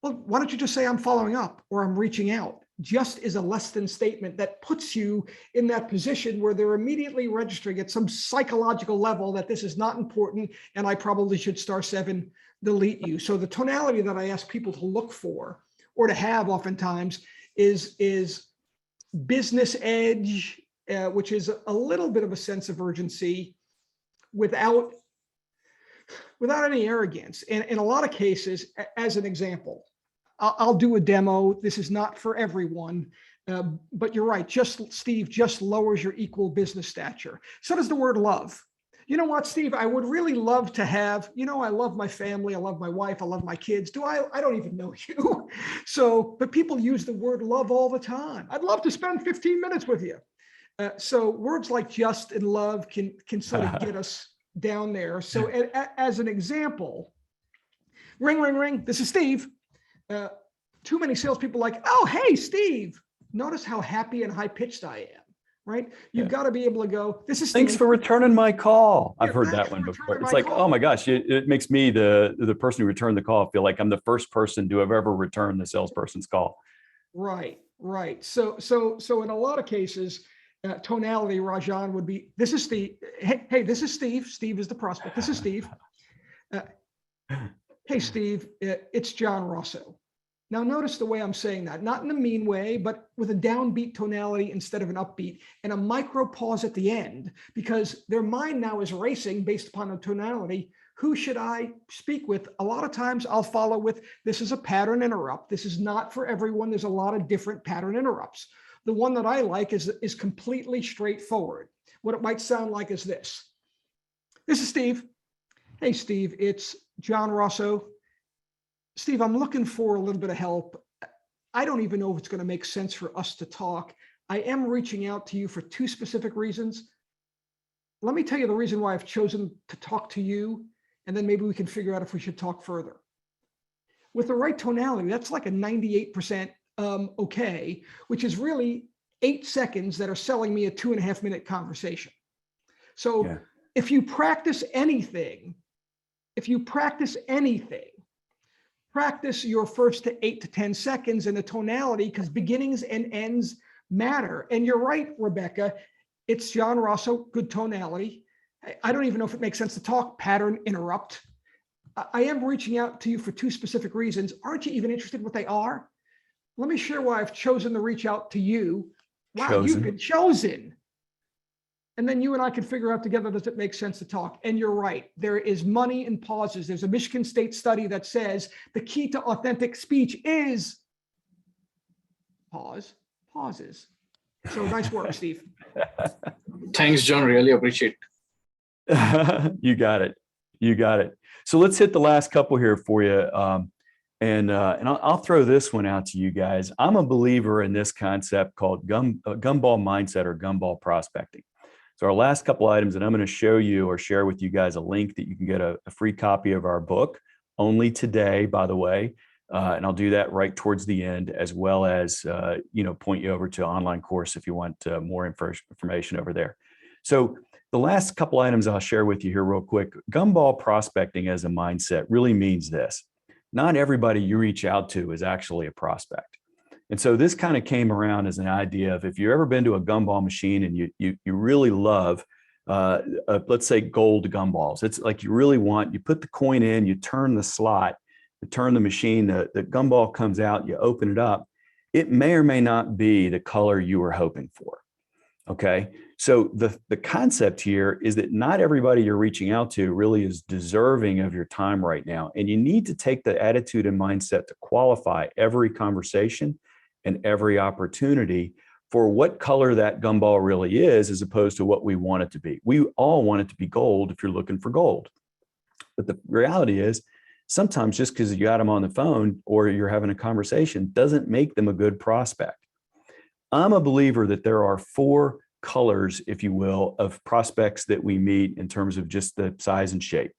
Well, why don't you just say I'm following up or I'm reaching out? Just is a less than statement that puts you in that position where they're immediately registering at some psychological level that this is not important and I probably should *7 delete you. So the tonality that I ask people to look for or to have oftentimes is business edge, which is a little bit of a sense of urgency without any arrogance. And in a lot of cases, as an example, I'll do a demo. This is not for everyone, but you're right. Steve just lowers your equal business stature. So does the word love. You know what, Steve? I would really love to have, I love my family. I love my wife. I love my kids. I don't even know you. But people use the word love all the time. I'd love to spend 15 minutes with you. So words like just and love can sort of get us down there. So as an example, ring, ring, ring. This is Steve. Too many salespeople like, oh, hey, Steve. Notice how happy and high pitched I am, right? You've got to be able to go, this is Steve. Thanks for returning my call. I've heard that one before. It's like, oh my gosh, it makes me the person who returned the call feel like I'm the first person to have ever returned the salesperson's call. Right. So in a lot of cases, tonality, Rajan, would be, this is Steve. Hey, this is Steve. Steve is the prospect. This is Steve. Hey, Steve, it's John Rosso. Now, notice the way I'm saying that, not in a mean way, but with a downbeat tonality instead of an upbeat, and a micro pause at the end, because their mind now is racing based upon the tonality. Who should I speak with? A lot of times I'll follow with, this is a pattern interrupt. This is not for everyone. There's a lot of different pattern interrupts. The one that I like is completely straightforward. What it might sound like is this. This is Steve. Hey, Steve, it's John Rosso. Steve, I'm looking for a little bit of help. I don't even know if it's going to make sense for us to talk. I am reaching out to you for two specific reasons. Let me tell you the reason why I've chosen to talk to you, and then maybe we can figure out if we should talk further. With the right tonality, that's like a 98% okay, which is really 8 seconds that are selling me a 2.5-minute conversation. So yeah. If you practice anything, practice your first to 8 to 10 seconds in the tonality, because beginnings and ends matter. And you're right, Rebecca, it's John Rosso, good tonality. I don't even know if it makes sense to talk, pattern interrupt. I am reaching out to you for two specific reasons. Aren't you even interested in what they are? Let me share why I've chosen to reach out to you. Wow, you've been chosen. And then you and I can figure out together, does it make sense to talk? And you're right, there is money in pauses. There's a Michigan State study that says the key to authentic speech is pauses. So nice work, Steve. Thanks, John, really appreciate it. You got it. So let's hit the last couple here for you. And I'll throw this one out to you guys. I'm a believer in this concept called gumball mindset or gumball prospecting. So our last couple items, and I'm going to show you or share with you guys a link that you can get a free copy of our book, only today, by the way. And I'll do that right towards the end, as well as point you over to an online course if you want more information over there. So the last couple items I'll share with you here real quick. Gumball prospecting as a mindset really means this. Not everybody you reach out to is actually a prospect. And so this kind of came around as an idea of, if you've ever been to a gumball machine and you really love, let's say gold gumballs, it's like you really want, you put the coin in, you turn the slot, turn the machine, the gumball comes out, you open it up, it may or may not be the color you were hoping for. Okay. So the concept here is that not everybody you're reaching out to really is deserving of your time right now. And you need to take the attitude and mindset to qualify every conversation and every opportunity for what color that gumball really is, as opposed to what we want it to be. We all want it to be gold if you're looking for gold. But the reality is, sometimes just because you got them on the phone or you're having a conversation doesn't make them a good prospect. I'm a believer that there are 4 colors, if you will, of prospects that we meet in terms of just the size and shape.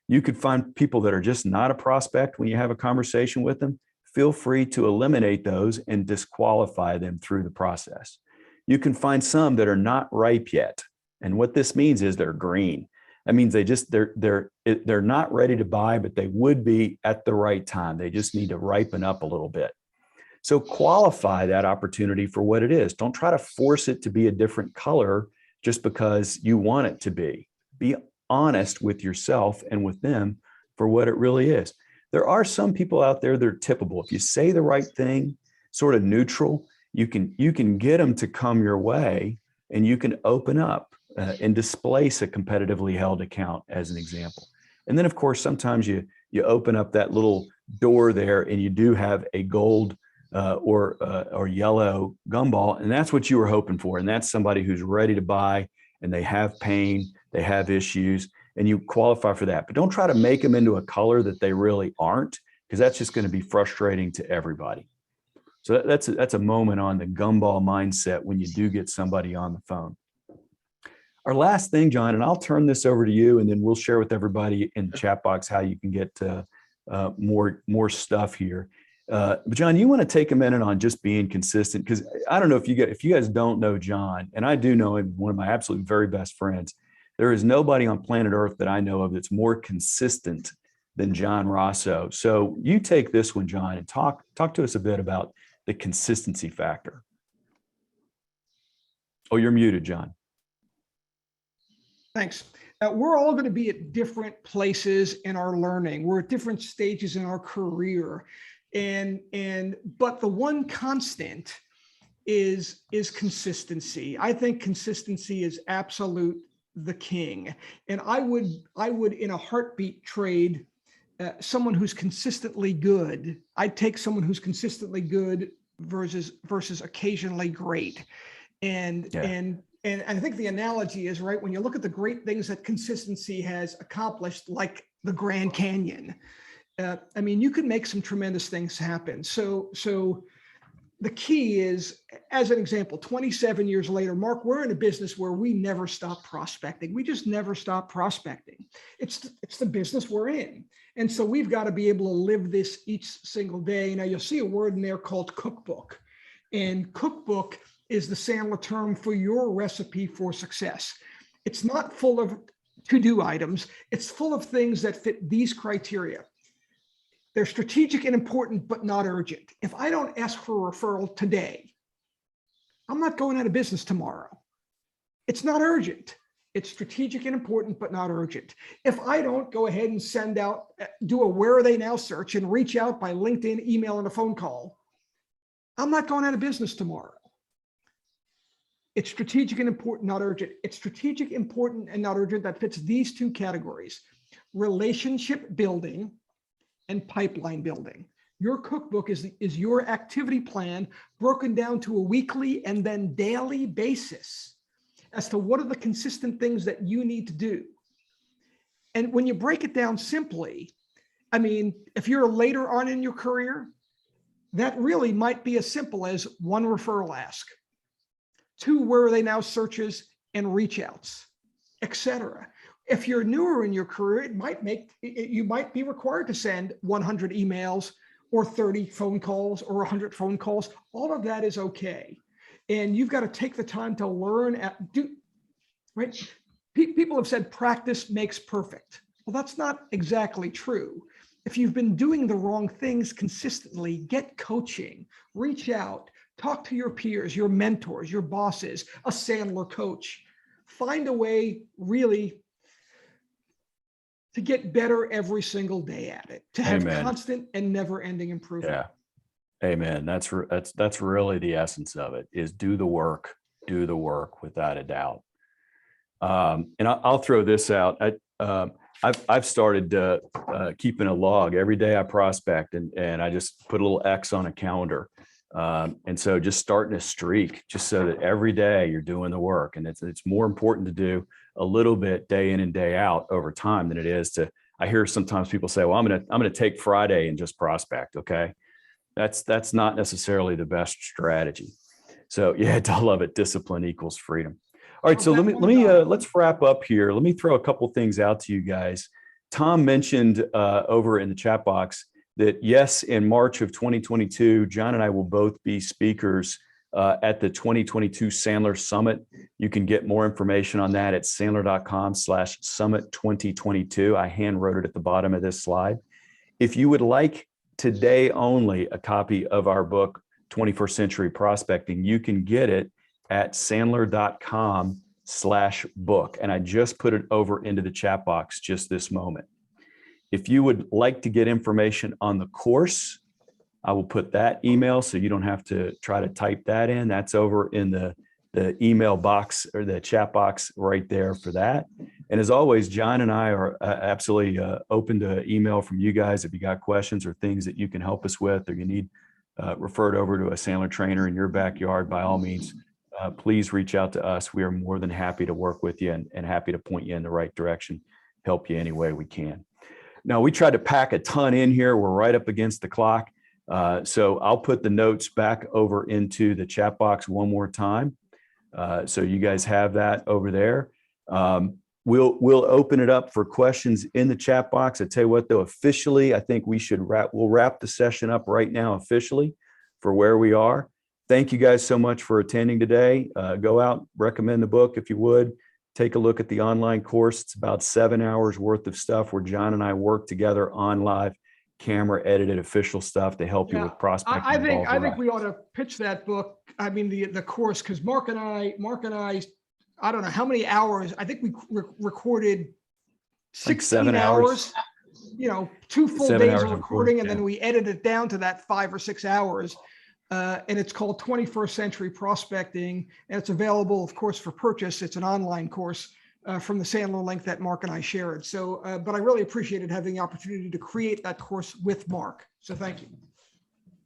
You could find people that are just not a prospect when you have a conversation with them. Feel free to eliminate those and disqualify them through the process. You can find some that are not ripe yet. And what this means is they're green. That means they're not ready to buy, but they would be at the right time. They just need to ripen up a little bit. So qualify that opportunity for what it is. Don't try to force it to be a different color just because you want it to be. Be honest with yourself and with them for what it really is. There are some people out there that are tippable. If you say the right thing, sort of neutral, you can get them to come your way, and you can open up and displace a competitively held account, as an example. And then, of course, sometimes you open up that little door there, and you do have a gold or yellow gumball, and that's what you were hoping for. And that's somebody who's ready to buy, and they have pain, they have issues, and you qualify for that. But don't try to make them into a color that they really aren't, because that's just going to be frustrating to everybody. So that's a moment on the gumball mindset when you do get somebody on the phone. Our last thing, John, and I'll turn this over to you, and then we'll share with everybody in the chat box how you can get more stuff here. But John, you want to take a minute on just being consistent, because I don't know if you guys don't know John, and I do know him, one of my absolute very best friends. There is nobody on planet Earth that I know of that's more consistent than John Rosso. So you take this one, John, and talk to us a bit about the consistency factor. Oh, you're muted, John. Thanks. We're all going to be at different places in our learning. We're at different stages in our career. But the one constant is consistency. I think consistency is absolute the king. And I would in a heartbeat trade someone who's consistently good. I'd take someone who's consistently good versus occasionally great. And I think the analogy is right when you look at the great things that consistency has accomplished, like the Grand Canyon. I mean, you can make some tremendous things happen. So the key is, as an example, 27 years later, Mark, we're in a business where we never stop prospecting. We just never stop prospecting. It's the business we're in. And so we've got to be able to live this each single day. Now you'll see a word in there called cookbook. And cookbook is the Sandler term for your recipe for success. It's not full of to-do items. It's full of things that fit these criteria. They're strategic and important, but not urgent. If I don't ask for a referral today, I'm not going out of business tomorrow. It's not urgent. It's strategic and important, but not urgent. If I don't go ahead and send out, do a where are they now search and reach out by LinkedIn, email, and a phone call, I'm not going out of business tomorrow. It's strategic and important, not urgent. It's strategic, important, and not urgent. That fits these 2 categories: relationship building and pipeline building. Your cookbook is your activity plan broken down to a weekly and then daily basis as to what are the consistent things that you need to do. And when you break it down simply, I mean, if you're later on in your career, that really might be as simple as 1 referral ask, 2 where are they now searches and reach outs, etc. If you're newer in your career, you might be required to send 100 emails or 30 phone calls or 100 phone calls. All of that is okay. And you've got to take the time to learn, right? People have said practice makes perfect. Well, that's not exactly true. If you've been doing the wrong things consistently, get coaching, reach out, talk to your peers, your mentors, your bosses, a Sandler coach. Find a way really to get better every single day at it, to have Amen. constant and never ending improvement. Yeah. Amen. That's really the essence of it, is do the work without a doubt. And I'll throw this out. I've started keeping a log every day I prospect, and I just put a little X on a calendar. And so just starting a streak, just so that every day you're doing the work, and it's more important to do a little bit day in and day out over time than it is to. I hear sometimes people say, "Well, I'm gonna take Friday and just prospect." Okay, that's not necessarily the best strategy. So yeah, I love it. Discipline equals freedom. All right, so let's wrap up here. Let me throw a couple things out to you guys. Tom mentioned over in the chat box that yes, in March of 2022, John and I will both be speakers at the 2022 Sandler Summit. You can get more information on that at sandler.com/summit2022. I hand wrote it at the bottom of this slide. If you would like today only a copy of our book, 21st Century Prospecting, you can get it at sandler.com/book. And I just put it over into the chat box just this moment. If you would like to get information on the course, I will put that email so you don't have to try to type that in. That's over in the email box or the chat box right there for that. And as always, John and I are absolutely open to email from you guys if you got questions or things that you can help us with, or you need referred over to a Sandler trainer in your backyard. By all means, please reach out to us. We are more than happy to work with you and happy to point you in the right direction, help you any way we can. Now, we tried to pack a ton in here. We're right up against the clock. So I'll put the notes back over into the chat box one more time. So you guys have that over there. We'll open it up for questions in the chat box. I tell you what, though, officially, I think we'll wrap the session up right now officially for where we are. Thank you guys so much for attending today. Go out, recommend the book if you would. Take a look at the online course. It's about 7 hours worth of stuff where John and I work together on live camera edited official stuff to help you with prospecting. I think we ought to pitch that book. I mean, the course, because Mark and I, I don't know how many hours. I think we recorded 16 hours. You know, 2 full days of recording, and then we edited it down to that 5 or 6 hours. And it's called 21st Century Prospecting, and it's available, of course, for purchase. It's an online course from the Sandler link that Mark and I shared. So, but I really appreciated having the opportunity to create that course with Mark. So thank you.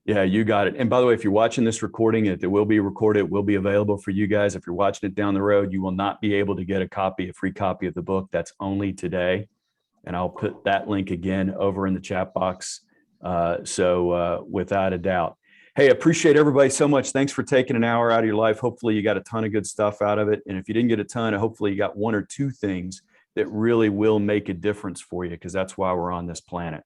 Yeah, you got it. And by the way, if you're watching this recording, it will be recorded, it will be available for you guys. If you're watching it down the road, you will not be able to get a free copy of the book. That's only today. And I'll put that link again over in the chat box. So without a doubt. Hey, appreciate everybody so much. Thanks for taking an hour out of your life. Hopefully you got a ton of good stuff out of it. And if you didn't get a ton, hopefully you got 1 or 2 things that really will make a difference for you, because that's why we're on this planet.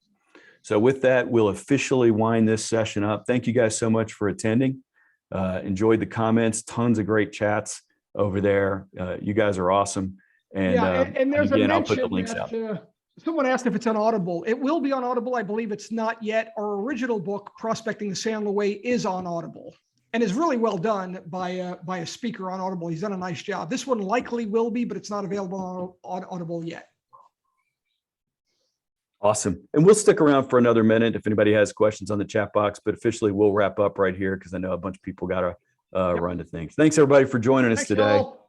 So with that, we'll officially wind this session up. Thank you guys so much for attending. Enjoyed the comments, tons of great chats over there. You guys are awesome. And, and there's again, a I'll put the mention links that, out. Someone asked if it's on Audible. It will be on Audible. I believe it's not yet. Our original book, Prospecting the Sandler Way, is on Audible and is really well done by a speaker on Audible. He's done a nice job. This one likely will be, but it's not available on Audible yet. Awesome. And we'll stick around for another minute if anybody has questions on the chat box, but officially we'll wrap up right here because I know a bunch of people got to run to things. Thanks everybody for joining us today. Y'all.